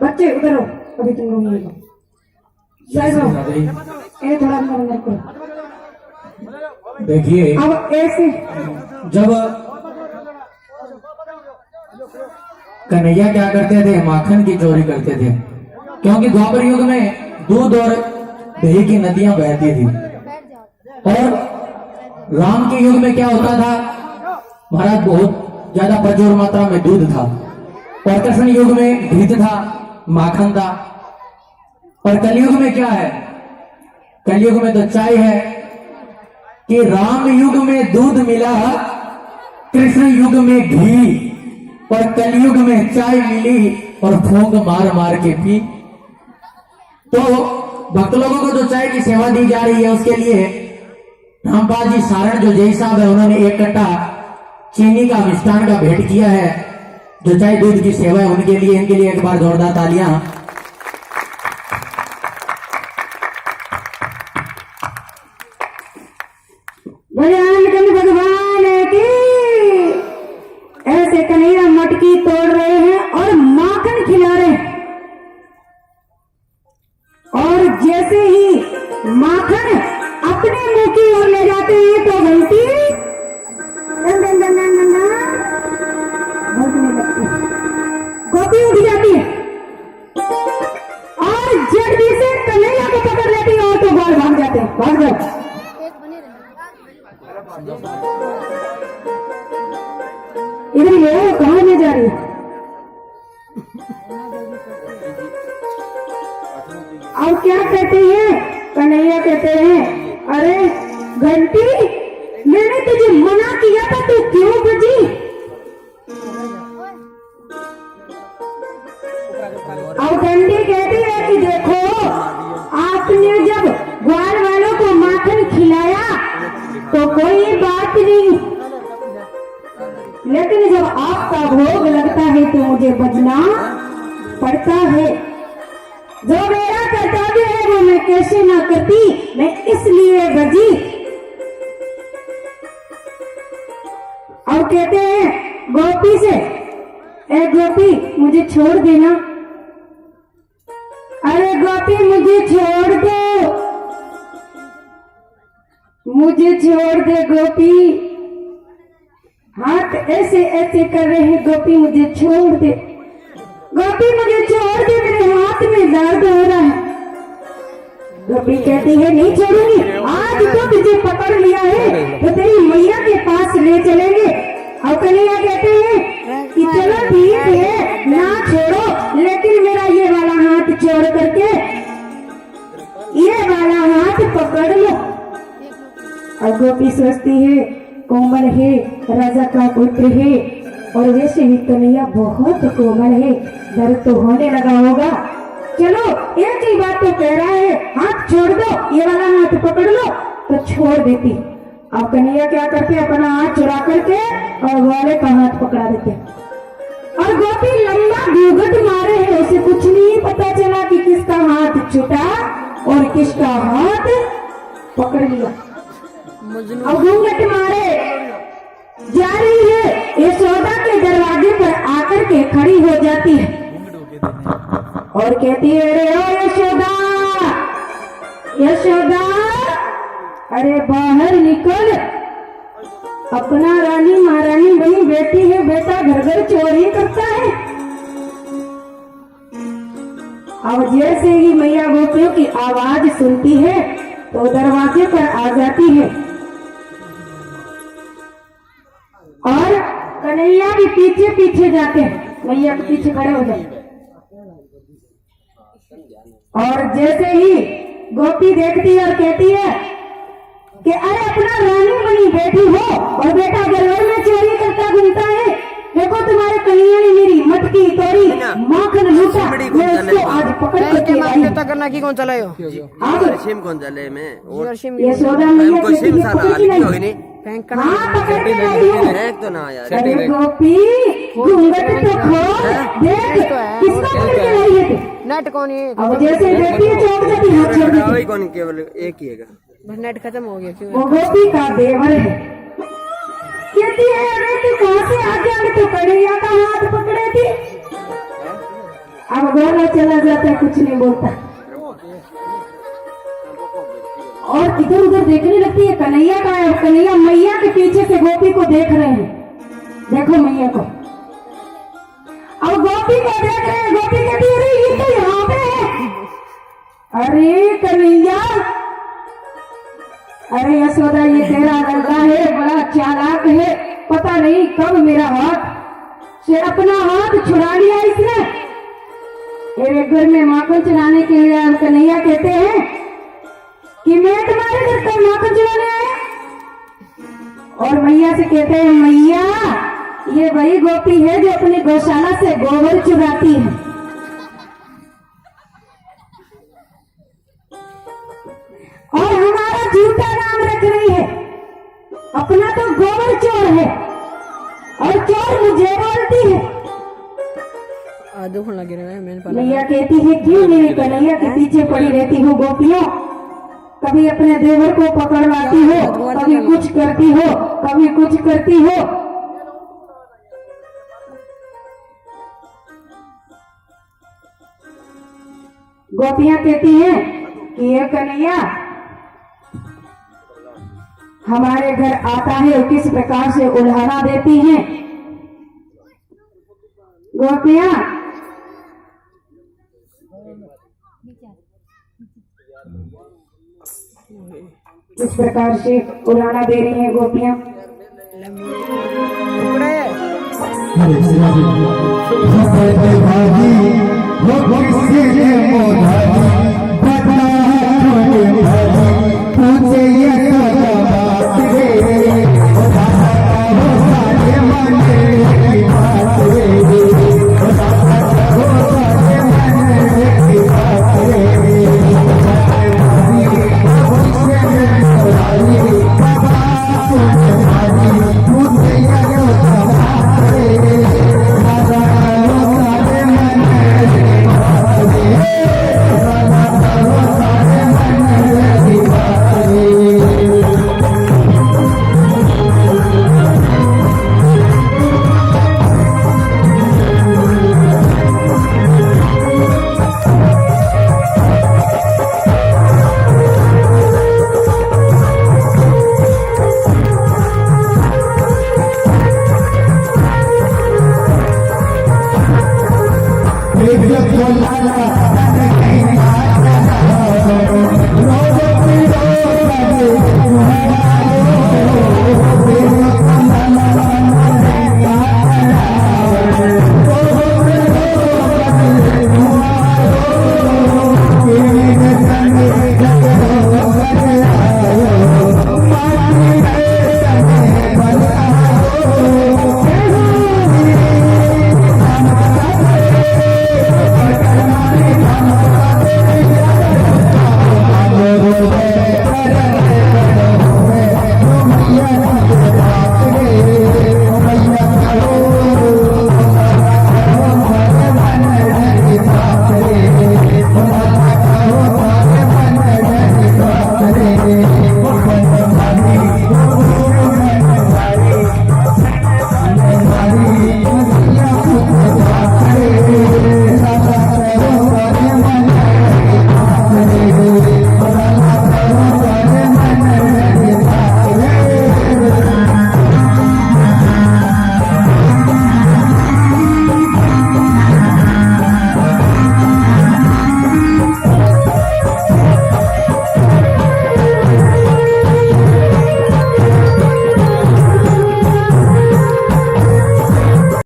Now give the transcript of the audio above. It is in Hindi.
बच्चे उधर हो, अभी तुम लोग नहीं हो। ये थोड़ा अंदर करो। देखिए अब ऐसे जब कन्हैया क्या करते थे, माखन की चोरी करते थे, क्योंकि द्वापर युग में दूध और दही की नदियां बहती थी। और राम के युग में क्या होता था, महाराज बहुत ज्यादा प्रचुर मात्रा में दूध था। और कृष्ण युग में घृत था, माखन था। और कलयुग में क्या है, कलयुग में तो चाय है कि राम युग में दूध मिला, कृष्ण युग में घी, और कलयुग में चाय मिली और फूंक मार मार के पी। तो भक्त लोगों को जो चाय की सेवा दी जा रही है, उसके लिए रामपाल जी सारण जो जय साहब है, उन्होंने 1 कट्टा चीनी का मिष्ठान का भेंट किया है। जो चाय दूध की सेवा है उनके लिए, इनके लिए एक बार जोरदार तालियां। भगवान की ऐसे कन्हैया मटकी तोड़ रहे हैं और माखन खिला रहे हैं। और जैसे ही माखन अपने मुंह की ओर ले जाते हैं तो घंटी गोपी उठ जाती है और जल्दी से कन्हैया को पकड़ लेती है और तो बाहर भाग जाते हैं। भाग जाओ। इधर ये कहाँ ले जा रही है? और क्या कहते हैं कन्हैया, कहते हैं अरे घंटी मैंने तुझे मना किया था, तू क्यों बजी? और घंटी कहती है कि देखो आपने जब ग्वाल वालों को माखन खिलाया तो कोई बात नहीं, लेकिन जब आपका भोग लगता है तो मुझे बजना पड़ता है। जो मेरा कर्तव्य है वो मैं कैसे ना करती, मैं इसलिए बजी। और अब कहते हैं गोपी से, ए गोपी मुझे छोड़ देना, अरे गोपी मुझे छोड़ दो, मुझे छोड़ दे गोपी, हाथ ऐसे ऐसे कर रहे हैं गोपी मुझे छोड़ दे, गोपी मुझे छोड़ दे, मेरे हाथ में दर्द हो रहा है। गोपी कहती है नहीं छोड़ूंगी, आज तो तुझे पकड़ लिया है तो तेरी मैया के पास ले चलेंगे। और कन्हैया कहते हैं कि चलो ठीक है ना छोड़ो, लेकिन मेरा ये वाला हाथ छोड़ करके ये वाला हाथ पकड़ लो। और गोपी सोचती है कोमल है, राजा का पुत्र है, और वैसे भी कन्हैया बहुत कोमल है, दर्द तो होने लगा होगा, चलो एक ही बात तो कह रहा है, हाथ छोड़ दो, ये वाला हाथ पकड़ लो, तो छोड़ देती। अब कन्हैया क्या करते, अपना हाथ चुरा करके और वाले का हाथ पकड़ा देते, और गोपी लंबा घूंघट मारे है, उसे कुछ नहीं पता चला कि किसका हाथ छूटा और किसका हाथ पकड़ लिया। अब घूंघट मारे जा रही है, यशोदा के दरवाजे पर आकर के खड़ी हो जाती है और कहती है अरे ओ यशोदा, यशोदा अरे बाहर निकल, अपना रानी महारानी बनी बेटी है, बेटा घर घर चोरी करता है। अब जैसे ही मैया गोपियों की आवाज सुनती है तो दरवाजे पर आ जाती है, और कन्हैया भी पीछे पीछे जाते हैं, मैया के पीछे खड़े हो जाते। और जैसे ही गोपी देखती है और कहती है कि अरे अपना रानी बनी बैठी हो और बेटा गलोर में चोरी करता घूमता है, देखो तुम्हारे कन्हैया ने मेरी मटकी तोड़ी, माखन लूटा, मैं उसको आज पकड़ करके लाई। करना की कौन चलायो? अब सिम कौन चले में यशोदा मैया कहती है पकड़ के लाई, बैंक हाँ पकड़ के लाई हूँ। एक तो ना यार, अरे गोपी घूंघट तो खोल, देख किसको पकड़ के लाई है तू? नेट कौन है? अब जैसे देखती है चौक जाती है, हाथ छोड़ देती है। कौन केवल एक ही है, बस नेट खत्म हो गया। क्यों? वो गोपी का देवर है, कहती है अरे तू कहाँ से आ गया, तो कन्हैया का हाथ पकड़े थी। अब गोला चला जाता है, कुछ नहीं बोलता, और इधर उधर देखने लगती है कन्हैया का है, कन्हैया मैया के पीछे से गोपी को देख रहे हैं, देखो मैया को। अब गोपी को देख रहे हैं, गोपी कहती है अरे ये तो यहाँ पे है, अरे कन्हैया, अरे यशोदा ये तेरा लड़का है, बड़ा चालाक है, पता नहीं कब मेरा हाथ से अपना हाथ छुड़ा लिया इसने। मेरे घर में माखन चुराने के लिए कन्हैया कहते हैं कि मैं तुम्हारे घर पर माखन चुराने आया, और मैया से कहते हैं मैया ये वही गोपी है जो अपनी गौशाला से गोबर चुराती है। और हमारा झूठा नाम रख रही है, अपना तो गोबर चोर है, और चोर मुझे बोलती है। दुखन लगे रहे मैंने मैया कहती है क्यों मेरी कन्हैया के पीछे पड़ी रहती हो गोपियों, कभी अपने देवर को पकड़वाती हो, कभी कुछ करती हो, कभी कुछ करती हो। गोपियां कहती हैं कि ये कन्हैया हमारे घर आता है और किस प्रकार से उल्हाना देती हैं। गोपियां इस प्रकार से उल्हाना दे रही हैं गोपियां। बोला